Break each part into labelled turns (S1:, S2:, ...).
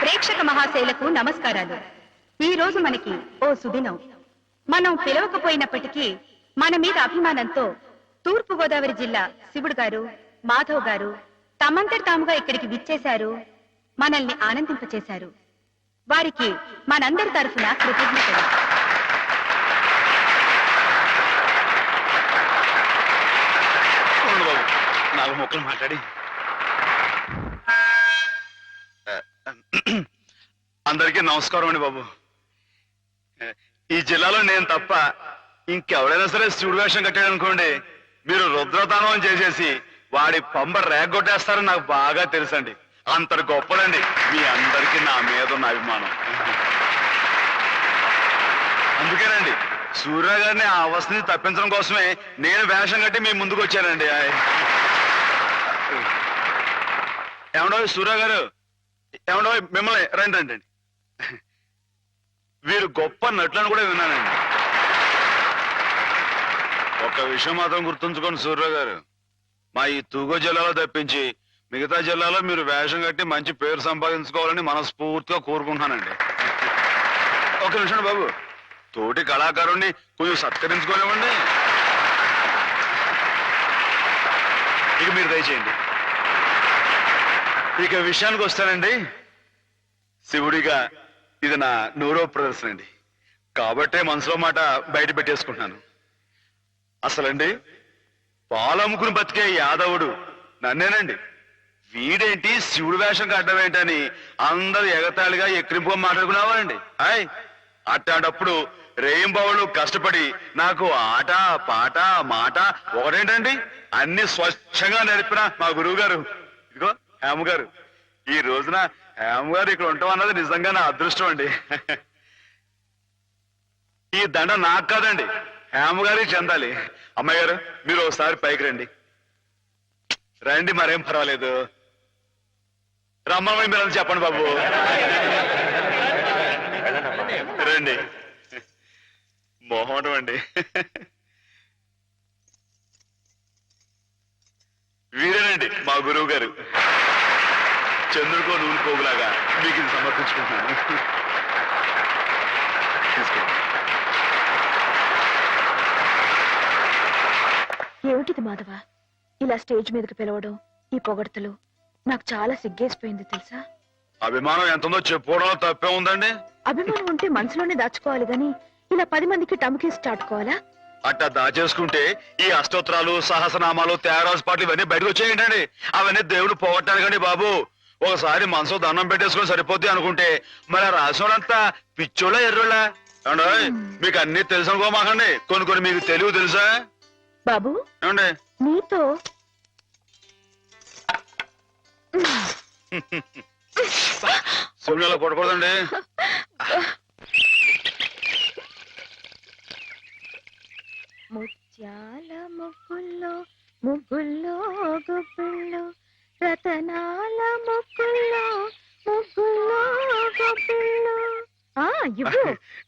S1: ప్రేక్షక మహాశైలకు నమస్కారాలు. ఈ రోజు మనకి ఓ సుదినం. మనం పిలవకపోయినప్పటికీ మన మీద అభిమానంతో తూర్పు గోదావరి జిల్లా శివుడు గారు, మాధవ్ గారు తమంతటి తాముగా ఇక్కడికి విచ్చేశారు, మనల్ని ఆనందింపచేశారు. వారికి మనందరి తరఫున కృతజ్ఞతలు.
S2: నాలుగు మొక్కలు మాట్లాడి అందరికీ నమస్కారం అండి బాబు. ఈ జిల్లాలో నేను తప్ప ఇంకెవడైనా సరే శివుడు వేషం కట్టాడనుకోండి, మీరు రుద్రతానం చేసేసి వాడి పంబ రేగొట్టేస్తారని నాకు బాగా తెలుసండి. అంత గొప్పదండి మీ అందరికీ నా మీద ఉన్న అభిమానం. అందుకేనండి సూర్య గారిని ఆ అవస్థని తప్పించడం కోసమే నేను వేషం కట్టి మీ ముందుకు వచ్చానండి. ఏమండో సూర్య గారు, ఏమండో మిమ్మల్ని రండి రండి. వీరు గొప్ప నటులను కూడా విన్నానండి. ఒక విషయం మాత్రం గుర్తుంచుకోండి సూర్య గారు, మా ఈ తూగో జిల్లాలో తప్పించి మిగతా జిల్లాలో మీరు వేషం కట్టి మంచి పేరు సంపాదించుకోవాలని మనస్ఫూర్తిగా కోరుకుంటున్నానండి. ఒక నిమిషం బాబు, తోటి కళాకారుణ్ణి కొంచెం సత్కరించుకోలేమండి. ఇక మీరు దయచేయండి. ఇక విషయానికి వస్తానండి, శివుడిగా ఇది నా 100వ ప్రదర్శన అండి. కాబట్టే మనసులో మాట బయట పెట్టేసుకుంటున్నాను. అసలండి పాలమ్ముకుని బతికే యాదవుడు నన్నేనండి. వీడేంటి శివుడు వేషం కట్టడం ఏంటని అందరూ ఎగతాళిగా ఎక్కిరింపుగా మాట్లాడుకున్నావారండి. అట్లాంటప్పుడు రేయింబావులు కష్టపడి నాకు ఆట పాట మాట ఒకటేంటండి అన్ని స్వచ్ఛంగా నడిపిన మా గురువు గారు, ఇదిగో హేమ గారు. ఈ రోజున హేమ గారు ఇక్కడ ఉంటాం అన్నది నిజంగా నా అదృష్టం అండి. ఈ దండ నాకు కాదండి, హేమ గారికి చెందాలి. అమ్మాయి గారు మీరు ఒకసారి పైకి రండి. రండి, మరేం పర్వాలేదు. రమ్మని మీరు చెప్పండి బాబు. రండి. మొహమాటం అండి. వీరేనండి మా గురువు గారు. చంద్రుడికో నూనె పోగులాగా మీకు ఇది సమర్పించుకుంటున్నాను. తీసుకోండి.
S3: ఏమిటిది మాధవ, ఇలా స్టేజ్ మీదకి పిలవడం, ఈ పొగడతలు నాకు చాలా సిగ్గేసిపోయింది తెలుసా.
S2: అభిమానం ఎంతుందో చెప్పుకోవడం తప్పే ఉందండి.
S3: అభిమానం ఉంటే మనసులోనే దాచుకోవాలి గాని ఇలా 10 మందికి టముకేసి చాటుకోవాలా?
S2: అట్టా దాచేసుకుంటే ఈ అష్టోత్తరాలు, సహస్రనామాలు, త్యాగరాజు పాటలు ఇవన్నీ బయటకు వచ్చేయండి. అవన్నీ దేవుడు పోగొట్టాలి కానీ బాబు. ఒకసారి మనసు దండం పెట్టేసుకొని సరిపోద్ది అనుకుంటే మరి రాసోడంతా పిచ్చోళ్ళ ఎర్రోళ్ళ ఏమండి? మీకు అన్ని తెలుసు అనుకోమాకండి. కొన్ని మీకు తెలివి తెలుసా
S3: బాబు?
S2: ఏమండి
S3: నీతో
S2: శివునిలా కొట్టకూడదండి.
S3: ముత్యాల ముగ్గుల్లో ముగ్గుల్లో గొబ్బిళ్ళు, రతనాల ముగ్గుల్లో ముగ్గుల్లో గొబ్బిళ్ళు.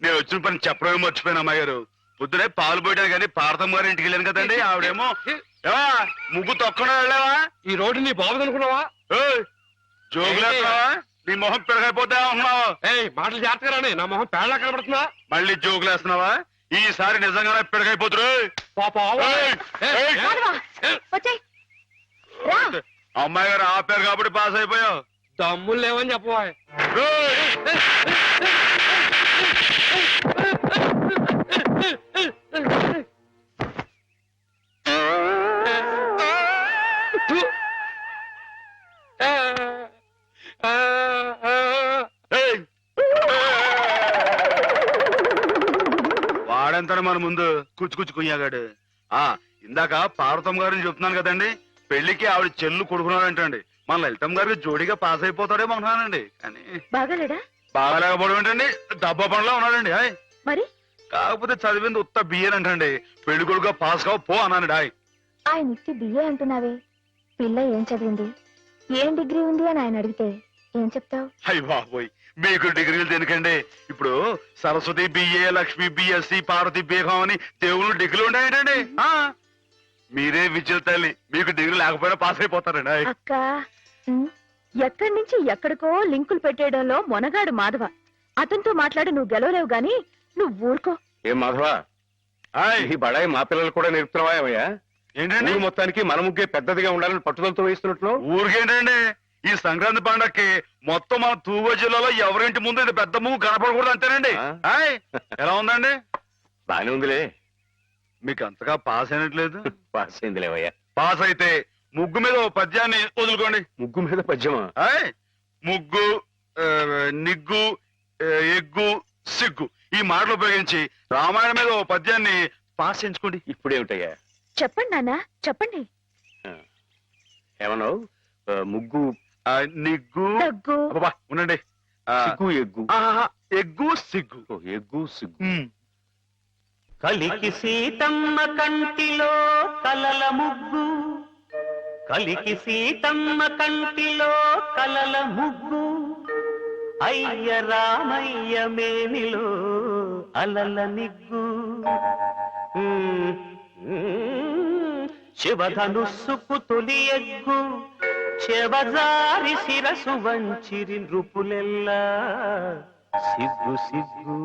S2: నేను వచ్చిన పని చెప్పడమే మర్చిపోయాను అమ్మాయి గారు. పొద్దునే పాలు పోయడానికి కానీ పార్థం గారి ఇంటికి వెళ్ళాను కదండి. ఆవిడేమో ముగ్గు తొక్కడా వెళ్ళావా?
S4: ఈ రోడ్డు నీ బాబు అనుకున్నావా?
S2: జోగులేస్తున్నావా? నీ మొహం పెరగైపోతా ఉన్నావా?
S4: మాటలు జాగ్రత్తగా రాని, నా మొహం పేడలా కనబడుతుందా?
S2: మళ్ళీ జోగులేస్తున్నావా? ఈసారి నిజంగానే పెరగైపోతురు. అమ్మాయి గారు ఆపారు కాబట్టి పాస్ అయిపోయావు.
S4: దమ్ములు లేవని చెప్పవా?
S2: వాడంతా మన ముందు కుచ్చి కుయ్యాగాడు. ఇందాక పార్వతమ్మ గారిని చెప్తున్నాను కదండి, పెళ్లికి ఆవిడ చెల్లు కొడుకున్నాడంటండి. మన లలితమ్మ గారికి జోడీగా పాస్ అయిపోతాడేమో అంటున్నానండి. కానీ
S3: బాగాలేడా?
S2: బాగాలేకపోవడం ఏంటండి, డబ్బా పనిలో ఉన్నాడండి.
S3: మరి
S2: కాకపోతే చదివింది ఉత్త బియ్యం అంటండి. పెళ్లి కొడుకుగా పాస్ కావు పో అన్నానండి.
S3: ఆయన ఇచ్చి బిఏ అంటున్నావే, పిల్ల ఏం చదివింది, ఏం డిగ్రీ ఉంది అని ఆయన అడిగితే ఏం చెప్తావు?
S2: అయ్య బాబోయ్, మీకు డిగ్రీలు దేనికండి? ఇప్పుడు Saraswati BA, Lakshmi BSc, Parvati BCom అని దేవుళ్ళు డిగ్రీలు ఉన్నాయండి. మీరే విద్యుత్ తల్లి, మీకు డిగ్రీ లేకపోయినా పాస్ అయిపోతారండి.
S3: అక్క ఎక్కడి నుంచి ఎక్కడికో లింకులు పెట్టేయడంలో మొనగాడు మాధవ. అతనితో మాట్లాడి నువ్వు గెలవలేవు గాని నువ్వు ఊరుకో.
S4: ఏం మాధవా, ఈ బడాయి మా పిల్లలు కూడా నేర్పుతున్నావా ఏమయ్యా?
S2: ఏంటండి
S4: ఊరు మొత్తానికి మన ముగ్గే పెద్దదిగా ఉండాలని పట్టుదలతో వేస్తున్నట్లు.
S2: ఊరికేంటండి ఈ సంక్రాంతి పండక్కి మొత్తం మన తూగో జిల్లాలో ఎవరింటి ముందు ఇది పెద్ద ముగ్గు కనపడకూడదు అంతేనండి. ఆయ్, ఎలా ఉందండి?
S4: బానే ఉందిలే.
S2: మీకు అంతగా పాస్ అయినట్లేదు.
S4: పాస్ అయిందిలేవయ్యా.
S2: పాస్ అయితే ముగ్గు మీద ఓ పద్యాన్ని వదులుకోండి.
S4: ముగ్గు మీద పద్యమా?
S2: ఆయ్, ముగ్గు, నిగ్గు, ఎగ్గు, సిగ్గు ఈ మాటలు ఉపయోగించి రామాయణం మీద ఓ పద్యాన్ని పాస్ చేయించుకోండి.
S4: ఇప్పుడేమిటయ్యా?
S3: చెప్పండి నాన్న, చెప్పండి.
S4: ఏమన్నావు? ముగ్గు,
S2: నిగ్గు,
S3: దగ్గు,
S2: అబ్బబ్బా, ఉండండి.
S4: సిగ్గు, ఎగ్గు.
S2: ఆహా, ఎగ్గు సిగ్గు.
S4: ఓ, ఎగ్గు సిగ్గు.
S2: ఉమ్.
S5: కలికి సీతమ్మ కంటిలో కలల ముగ్గు, కలికి సీతమ్మ కంటిలో కలల ముగ్గు, అయ్య రామయ్య మేనిలో అలల నిగ్గు. శివధనుస్సుకు తొలి ఎగ్గు, శివజారి శిరసు వంచిరి నృపులెల్లా సిగ్గు సిగ్గు.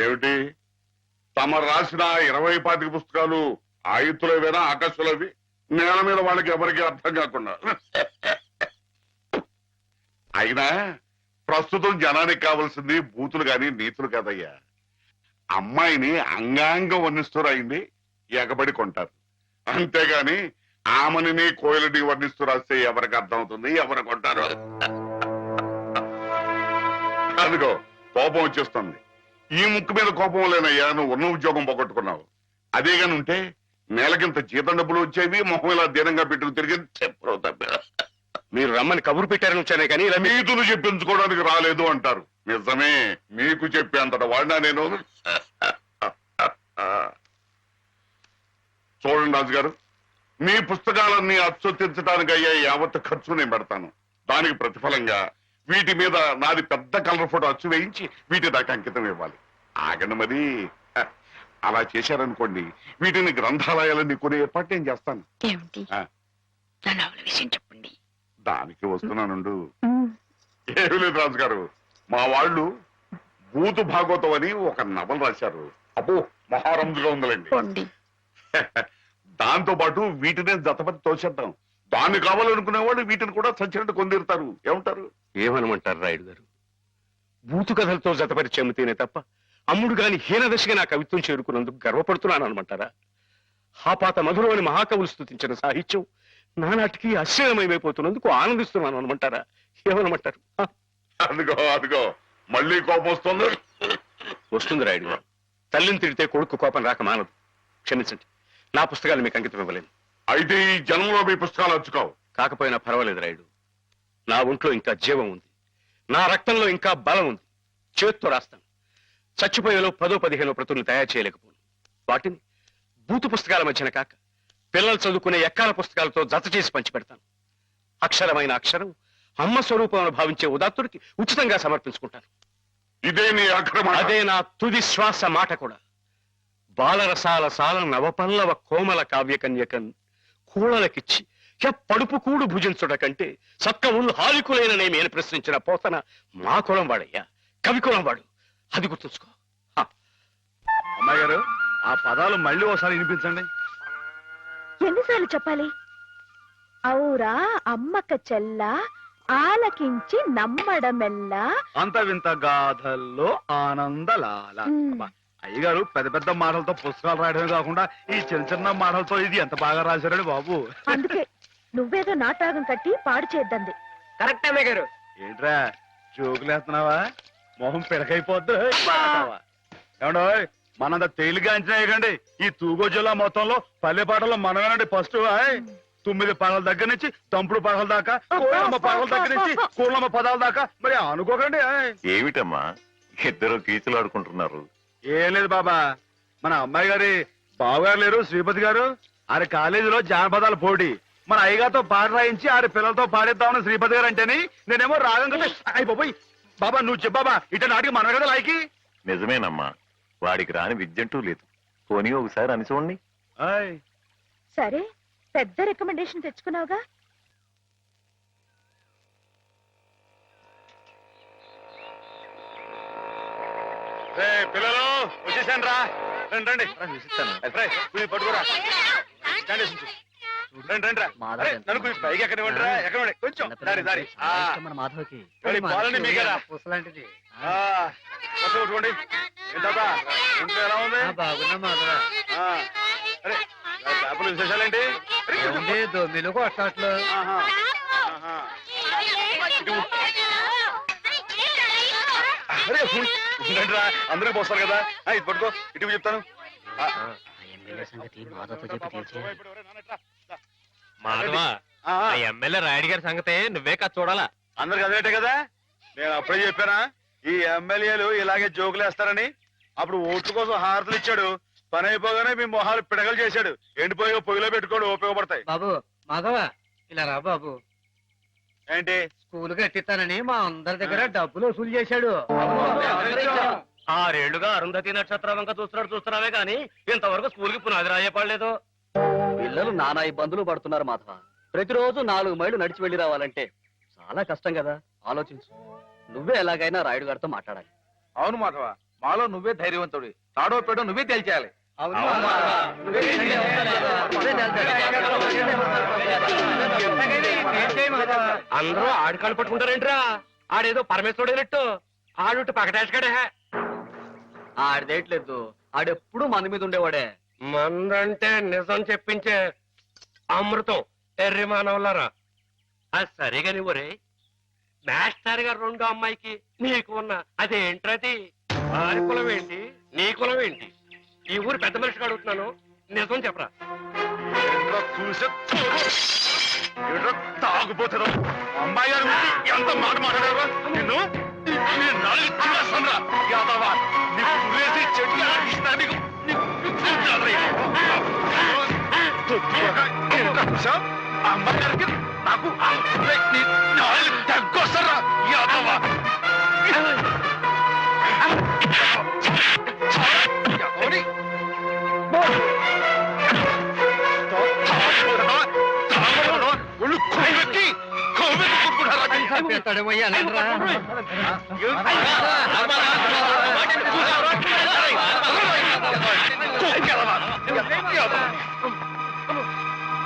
S6: ఏమిటి తమ రాసిన 20-25 పుస్తకాలు ఆయుతులవేనా ఆకాశులవి? నేల మీద వాళ్ళకి ఎవరికి అర్థం కాకుండా. అయినా ప్రస్తుతం జనానికి కావాల్సింది బూతులు గాని నీతులు కాదయ్యా. అమ్మాయిని అంగాంగం వర్ణిస్తూ రాయింది ఎగబడి కొంటారు, అంతేగాని ఆమెని కోయిలని వర్ణిస్తూ రాస్తే ఎవరికి అర్థం అవుతుంది, ఎవరు కొంటారు? అదిగో కోపం వచ్చేస్తుంది. ఈ ముక్కు మీద కోపం లేనయ్యా, నువ్వు ఉన్న ఉద్యోగం పోగొట్టుకున్నావు. అదేగాని ఉంటే నెలకింత జీతం డబ్బులు వచ్చేవి, మొహం ఇలా దీనంగా పెట్టుకు తిరిగి చెప్పరు తప్ప.
S4: మీరు రమ్మని కబురు పెట్టారని వచ్చానే కానీ ఇలా
S6: నీతులు చెప్పించుకోవడానికి రాలేదు అంటారు. నిజమే, మీకు చెప్పేంతట వాడినా నేను. చూడండి రాజుగారు, మీ పుస్తకాలన్నీ అచ్చొత్తించడానికి అయ్యే యావత్ ఖర్చు నేను పెడతాను. దానికి ప్రతిఫలంగా వీటి మీద నాది పెద్ద కలర్ ఫోటో అచ్చు వేయించి వీటి దాకా అంకితం ఇవ్వాలి. ఆగండి మరి. అలా చేశారనుకోండి, వీటిని గ్రంథాలయాలన్నీ కొనే ఏర్పాటు నేను చేస్తాను.
S3: ఏమిటి
S6: ఆ.
S3: నా నవల విషయం చెప్పండి.
S6: దానికి వస్తున్నానుండు. ఏమి లేదు రాజుగారు, మా వాళ్ళు భూతు భాగవతం అని ఒక నవల రాశారు. అబ్బో మహారంజుగా ఉందండి. దాంతో పాటు వీటినే జతపతి తోచేద్దాం. దాన్ని కావాలనుకునే వాళ్ళు వీటిని కూడా సచ్చినట్టు కొందిరుతారు. ఏమంటారు?
S4: ఏమనమంటారు రాయుడు గారు? బూతు కథలతో జతపరిచి అమ్మితేనే తప్ప అమ్ముడు గాని హీనదశగా నా కవిత్వం చేరుకున్నందుకు గర్వపడుతున్నాను అనమంటారా? హాపాత మధురం అని మహాకవులు స్తుతించిన సాహిత్యం నానాటికి అశ్చర్యమైపోతున్నందుకు ఆనందిస్తున్నాను అనమంటారా? ఏమనమంటారు?
S6: అదిగో అదిగో మళ్ళీ కోపం వస్తుంది.
S4: వస్తుంది రాయుడు గారు. తల్లిని తిడితే కొడుకు కోపం రాక మానదు. క్షమించండి, నా పుస్తకాలు మీకు అంకితం ఇవ్వలేను.
S6: అయితే ఈ జన్మలో మీ పుస్తకాలు అచ్చుకోవు.
S4: కాకపోయినా పర్వాలేదు రాయుడు. నా ఒంట్లో ఇంకా జీవం ఉంది, నా రక్తంలో ఇంకా బలం ఉంది. చేత్తో రాస్తాను. చచ్చిపోయేలో 10-15 ప్రతుల్ని తయారు చేయలేకపోను. వాటిని బూతు పుస్తకాల మధ్యన కాక పిల్లలు చదువుకునే ఎక్కాల పుస్తకాలతో జత చేసి పంచి పెడతాను. అక్షరమైన అక్షరం అమ్మ స్వరూపం భావించే ఉదాత్తుడికి ఉచితంగా సమర్పించుకుంటాను.
S6: ఇదే నీ అక్రమ.
S4: అదే నా తుది శ్వాస మాట కూడా. బాలరసాల సాల నవపల్లవ కోమల కావ్యకన్యకన్ కూడలకిచ్చి పడుపు కూడు భుజించుట కంటే సక్క ఉళ్ళు హాలికులేననేమి అని ప్రశ్నించిన పోతన మా కులం వాడయ్యా, కవి కులం వాడు. అది గుర్తుంచుకో.
S2: అమ్మాయి గారు, ఆ పదాలు మళ్ళీ ఒకసారి వినిపించండి.
S3: ఎన్నిసార్లు చెప్పాలి? ఔరా అమ్మక చెల్ల ఆలకించి నమ్మడమెల్లా.
S2: అంత వింత గాథల్లో ఆనందలాల. అబ్బా, అయ్యగారు పెద్ద పెద్ద మాటలతో పుస్తకాలు రాయడమే కాకుండా ఈ చిన్న చిన్న మాటలతో ఇది ఎంత బాగా రాశారండి బాబు.
S3: అందుకే నువ్వేదో నాటకం కట్టి పాడు చేద్దంది.
S5: కరెక్ట్ అమ్మాయి గారు.
S2: ఏంట్రా జోకులేస్తున్నావా? మొహం పిడకైపోద్దు. ఏమండో, మనంత తేలిగా అంచనా వేయకండి. ఈ తూగో జిల్లా మొత్తంలో పల్లె పాటల్లో మనమేనండి ఫస్ట్. 9 పాటల దగ్గర నుంచి తంపుడు పాటల దాకా, కోళ్ళమ్మ పాటల దగ్గర నుంచి కోళ్ళమ్మ పదాల దాకా. మరి అనుకోకండి.
S7: ఏమిటమ్మా ఇద్దరు కీచులు ఆడుకుంటున్నారు?
S2: ఏం లేదు బాబా, మన అమ్మాయి గారి బావగారు లేరు శ్రీపతి గారు, ఆరి కాలేజీలో జానపదాల పోటీ. మన అయ్యగారితో పాట రాయించి ఆరి పిల్లలతో పాడేద్దామని శ్రీపతి గారు అంటేని నేనేమో రాగం కదా అయిపోయి. బాబా నువ్వు చెప్పాబా, ఇట నాటికి మనమే కదా లాయకి.
S7: నిజమేనమ్మా, వాడికి రాని విద్యంటూ లేదు. పోనీ ఒకసారి అని చూడండి.
S3: సరే పెద్ద రికమెండేషన్ తెచ్చుకున్నావుగా.
S2: పిల్లలు వచ్చేసాను రా, రండి రండి. పట్టుకోరా, రండి రండి రా. నన్ను పైకి ఎక్కనివ్వండి రా, ఎక్కనివ్వండి కొంచెం దారి దారి.
S5: మాధవకి
S2: పాలని మీకేరా
S5: పుసలాంటిది.
S2: కొట్టుకోండి. ఏంటా ఇంట్లో ఎలా ఉంది?
S5: బాగున్నా మాధవ.
S2: అరే పేపర్లు విశేషాలేంటి?
S5: దొమ్మిలు కొట్టాట్లు.
S2: అరే ఉండండి రా, అందరికి పోస్తారు కదా. ఇది పట్టుకో, ఇటు చెప్తాను.
S5: ఎమ్మెల్యే సంగతి మాధవతో చెప్పి తెలిసే. మాధవ, ఎమ్మెల్యే రాయుడు గారి సంగతే నువ్వే కదా చూడాలా.
S2: అందరికి అదేటే కదా, నేను అప్పుడే చెప్పానా ఈ ఎమ్మెల్యేలు ఇలాగే జోకులు వేస్తారని. అప్పుడు ఓట్ల కోసం హారతులు ఇచ్చాడు, పని అయిపోగానే మీ మొహాలు పిడగలు చేశాడు. ఎండిపోయి పొయ్యిలో పెట్టుకోడు, ఉపయోగపడతాయి.
S5: బాబు మాధవ, ఇలా రా బాబు.
S2: ఏంటి?
S5: స్కూల్ కట్టిస్తానని మా అందరి దగ్గర డబ్బులు వసూలు చేశాడు. 6 ఏళ్లుగా అరుంధతి నక్షత్రం వంక చూస్తున్నావే గాని ఇంతవరకు స్కూల్ కి పునాది రాయపడలేదు.
S8: పిల్లలు నానా ఇబ్బందులు పడుతున్నారు మాధవ. ప్రతిరోజు 4 మైళ్ళు నడిచి వెళ్లి రావాలంటే చాలా కష్టం కదా. ఆలోచించు, నువ్వే ఎలాగైనా రాయుడు గారితో మాట్లాడాలి.
S2: అవును మాధవ, మాలో నువ్వే ధైర్యవంతుడి. తాడో పేడో నువ్వే తేల్చేయాలి.
S5: అందరూ ఆడికాళ్ళు పట్టుకుంటారేంట్రా? ఆడేదో పరమేశ్వరుడైనట్టు ఆడుట్టు పకటేసుకాడే.
S8: ఆడిదేయట్లేదు, ఆడెప్పుడు మంది మీద ఉండేవాడే.
S5: మందంటే నిజం చెప్పించే అమృతం. ఎర్రి మానవులారా, అది సరిగా నువ్వరే. మాస్టర్ గారు 2వ అమ్మాయికి నీకు ఉన్న అదేంట్రది? వారి కులం ఏంటి, నీ కులం ఏంటి? ఈ ఊరు పెద్ద మనిషిగా అడుగుతున్నాను, నిజం చెప్పరా.
S2: తాగుపోతారు అమ్మాయి గారు ఎంత మాట మాట్లాడారు నిన్ను. అమ్మాయి గారికి నాకు తగ్గొస్తారా యాదవా?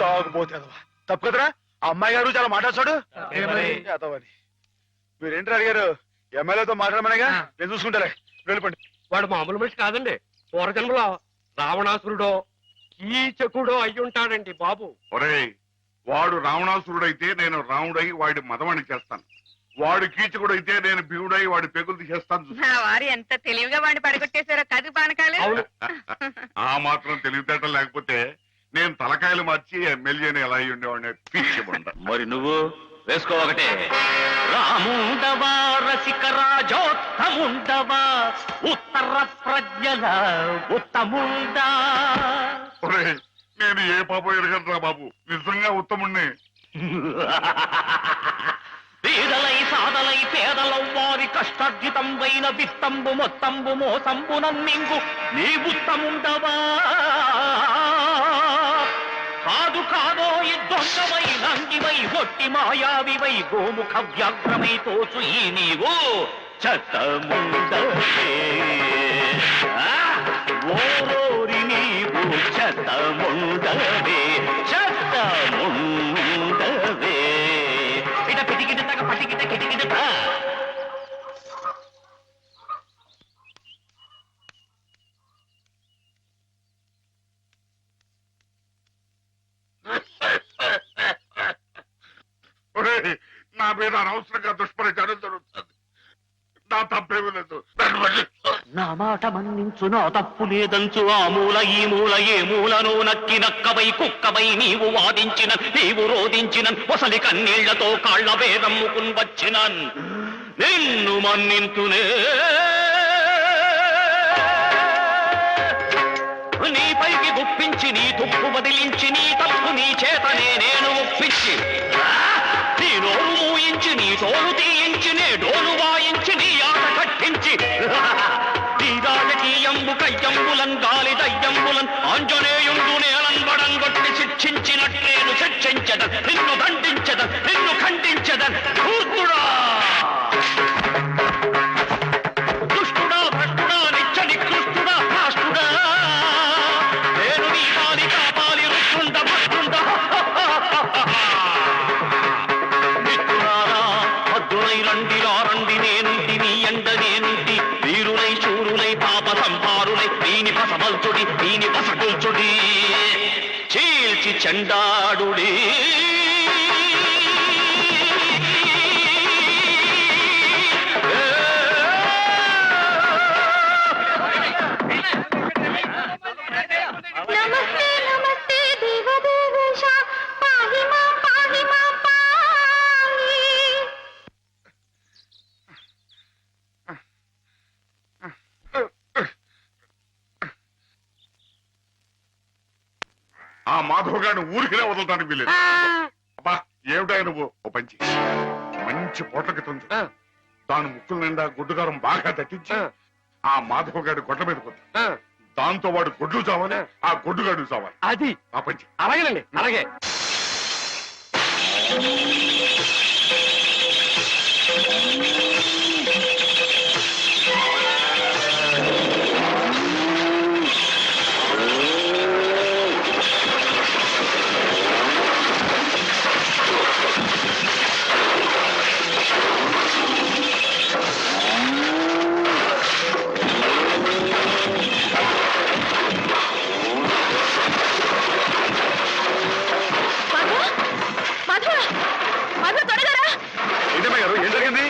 S2: తాగుపోతే తప్పు కదరా. అమ్మాయి గారు చాలా మాట్లాడతాడు. మీరేంటి అడిగారు? ఎమ్మెల్యేతో మాట్లాడమనేగా, నేను చూసుకుంటారే. వెళ్ళిపోండి.
S5: వాడు మామూలు మనిషి కాదండి. పూర్వజన్మలో రావణాసురుడో కీచకుడో అయ్యుంటాడండి బాబు.
S6: ఒరేయ్, వాడు రావణాసురుడైతే నేను రాముడై వాడి మదవాణి చేస్తాను. వాడు కీచకుడైతే నేను భీముడై వాడి పెగులు తీసేస్తాను.
S1: వారు ఎంత తెలివిగా వాడిని పడగొట్టేశారో కదు పానకాలు.
S6: ఆ మాత్రం తెలివితేటం లేకపోతే నేను తలకాయలు మార్చి ఎమ్మెల్యేని ఎలా అయి ఉండేవాడిని. పీచబండ.
S4: మరి నువ్వు వేసుకో ఒకటే. రాముండవా రసిక రాజోత్తముండవా ఉత్తర ప్రజ్ఞల ఉత్తముండా.
S6: ఒరేయ్, నేను ఏ పాపం ఎరగట్రా బాబు, నిజంగా ఉత్తముణ్ణి.
S4: పేదలై సాదలై పేదలం వారి కష్టార్జితంబైన విత్తంబు మొత్తంబు మోసంబు నమ్మింగు నీ ఉత్తముండవా. కాదు కాదో దొంగవై నంగివై ఒట్టి మాయావివై గోముఖ వ్యాఘ్రమై తోచు ఈ నీవు చెత్తముండవే. ఓరోరి నీవు చెత్తముండవే, చెత్తముండవే. ఇట పిటికిట తగ పటికిట కిటికిట.
S6: ఒరేయ్, నా మీద అనవసరంగా దుష్ప్రచారం జరుగుతుంది. నా తప్పేమీ లేదు.
S4: నా మాట మన్నించు, నా తప్పు లేదంచు. ఆ మూల ఈ మూల ఏ మూలను నక్కి నక్కవై కుక్కవై నీవు వాదించిన నీవు రోధించిన ఒసలి కన్నీళ్లతో కాళ్ల వేదమ్ముకుని వచ్చిన నిన్ను మన్నింతునే. నీపైకి గుప్పించి నీ తుప్పు వదిలించి నీ తప్పు నీ చేతనే నేను ఒప్పించి నీ నోరు మూయించి నీ తోలు తీయించి నే డోలు వాయించి నీ ఆట కట్టించి నీ రాజకీయంబు కయ్యంబులన్ గాలి దయ్యంబులన్ ఆంజనేయుండు నేలంబడం కొట్టి శిక్షించినట్లేను పెంచదన్ నిన్ను దండించదన్ నిన్ను ఖండించదన్ ధూర్తుడా దుష్టుడా భ్రష్టుడా నిత్య నికృష్టుడా రాష్ట్రుడా నేను నీ పాలి కాపాలి రుష్టుండ భష్టుండ మిత్రులారా భద్రులై రండిలా రండి నేనుంటి నీ ఎండ నేనుంటి వీరులై శూరులై పాప సంహారులై దీని పసమల్చుడి దీని పసగుల్చుడి చీల్చి చెండాడుడి
S3: నమస్తే నమస్తే దేవదేవేశ పాహి మాం పాహి
S6: ఆ మాధవ్ గారిని ఊరికినే వదలటానికి వీలేదు. అబ్బా ఏమిటా నువ్వు ఓ పంచి మంచి పొట్లకి తుంది దాని ముక్కుల నిండా గుడ్డుగారం బాగా తట్టించి ఆ మాధవ్ గారి గొడ్ల మీద కొద్ది దాంతో వాడు గొడ్లు చావాలి ఆ గొడ్డుగాడు చావాలి
S5: అది
S6: ఆ పంచి
S5: అలాగేనండి అలాగే
S1: మధు మధు త్వరగా రా.
S2: ఏంటమ్మా గారు ఏం జరిగింది?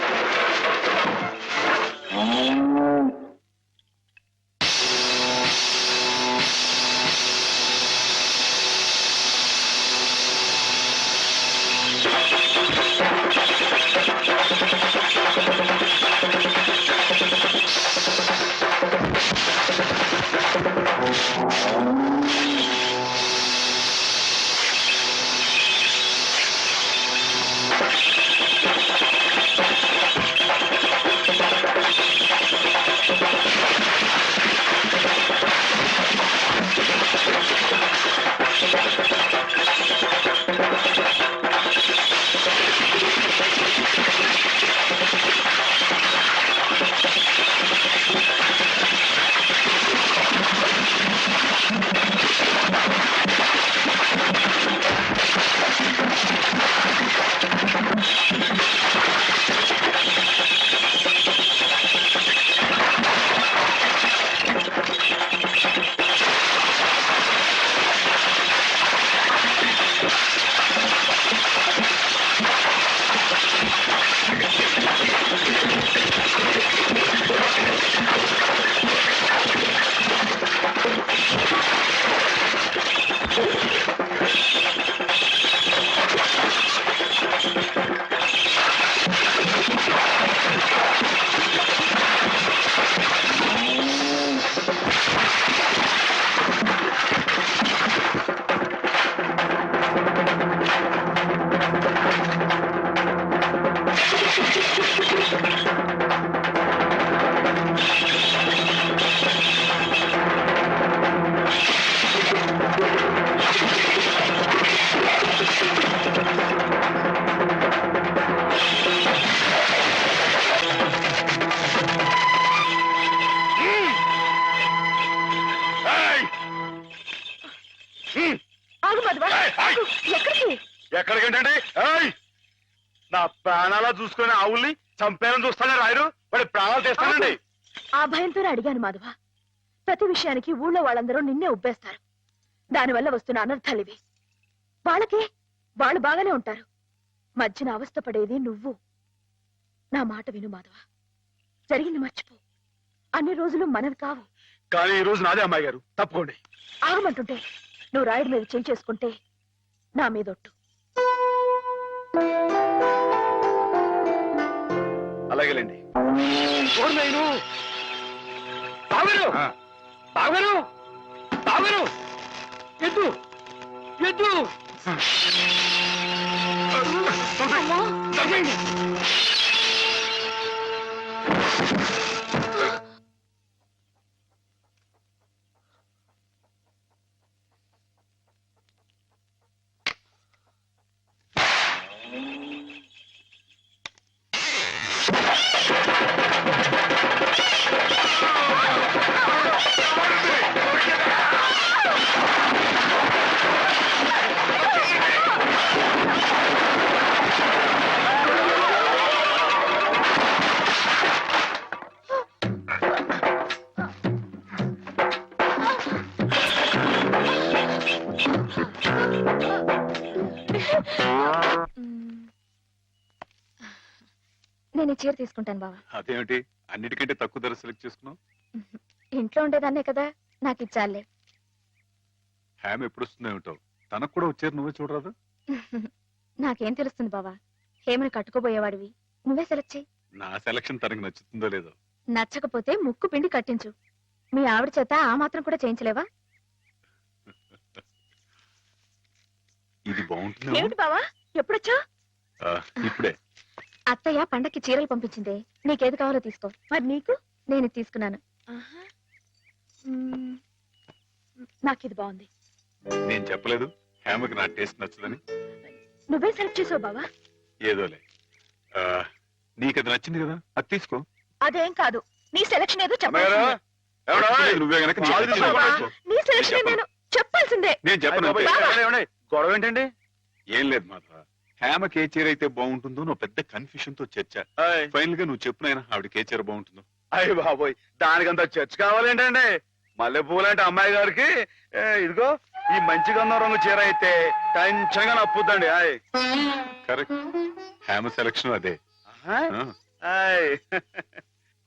S1: ఆగు మధువా, ఆగు. ఎక్కడికి?
S2: ఎక్కడికేంటండి? ఏయ్! నా ప్రాణాలా చూసుకునే ఆవుల్ని చంపేయాలని చూస్తానే రాయరు వాడి ప్రాణాలు తీస్తానండి.
S1: ఆ భయంతోనే అడిగాను మాధవ. ప్రతి విషయానికి ఊళ్ళో వాళ్ళందరూ నిన్నే ఉబ్బేస్తారు. దానివల్ల వస్తున్న అనర్థాలివి. వాళ్ళకి వాళ్ళు బాగానే ఉంటారు. మధ్యన అవస్థ పడేది నువ్వు. నా మాట విను మాధవ. జరిగింది మర్చిపో. అన్ని రోజులు మనవి కావు.
S2: కానీ ఈ రోజు నాదే అమ్మాయి గారు, తప్పుకోండి.
S1: ఆగమంటుంటే నువ్వు రాయుడి మీద చేయి చేసుకుంటే నా మీదొట్టు.
S2: అలాగేలేండి.
S5: బావగారు బావగారు బావగారు ఎద్దు ఎద్దు తప్పండి.
S3: నేను ఈ చీర తీసుకుంటాను బావా.
S2: అదేమిటి అన్నిటికంటే తక్కువ ధర సెలెక్ట్ చేసుకున్నావు?
S3: ఇంట్లో ఉండేదాన్నే కదా, నాకు ఇచ్చాలే.
S2: హ్యామ్ ఎప్పుడు వస్తుందో ఏమిటో, తనకు కూడా వచ్చారు, నువ్వే చూడరాదు.
S3: నాకేం తెలుస్తుంది బావా, హేమని కట్టుకోబోయేవాడివి, నువ్వే సెలెక్ట్ చేయి.
S2: నా సెలక్షన్ తనకు నచ్చుతుందో లేదో.
S3: నచ్చకపోతే ముక్కు పిండి కట్టించు. మీ ఆవిడ చేత ఆ మాత్రం కూడా చేయించలేవా?
S2: ఇది బాగుంటుంది.
S3: ఏమిటి బావా, ఎప్పుడొచ్చా?
S2: ఇప్పుడే.
S3: అత్తయ్య పండక్కి చీరలు పంపించిందే, నీకేది కావాలో తీసుకో. మరి నీకు? నేను ఇది తీసుకున్నాను. నాకు ఇది బాగుంది.
S2: నేను చెప్పలేదు హ్యామ్కి నా టేస్ట్ నచ్చదని.
S3: నువ్వే సెలెక్ట్ చేసావు బావా.
S2: ఏదోలే, నీకు అది నచ్చింది కదా, అది తీసుకో.
S3: అదేం కాదు, నీ సెలక్షన్ ఏదో
S2: అమ్మగారు,
S3: చెప్పాల్సిందే.
S2: నువ్వే గనక నీ
S3: బావా,
S2: సెలక్షన్
S3: నీ సెలక్షన్ నేను చెప్పాల్సిందే.
S2: నేను చెప్పను.
S4: గొడవ ఏంటండి?
S2: ఏం లేదు మాధవ, హ్యామకి ఏ చీర అయితే బాగుంటుందో నువ్వు పెద్ద కన్ఫ్యూషన్ తో చర్చ. ఫైనల్ గా నువ్వు చెప్పు నాయనా, ఆవిడకి ఏ చీర బాగుంటుందో.
S4: అయ్య బాబోయ్, దానికంత చర్చ కావాలేంటండి? మల్లెపూలు అంటే అమ్మాయి గారికి ఇదిగో ఈ మంచి గంధం రంగు చీర అయితే టెన్షన్ గా నప్పుద్దండి. ఆయ్
S2: కరెక్ట్, హ్యామ సెలక్షన్ అదే.
S4: ఆయ్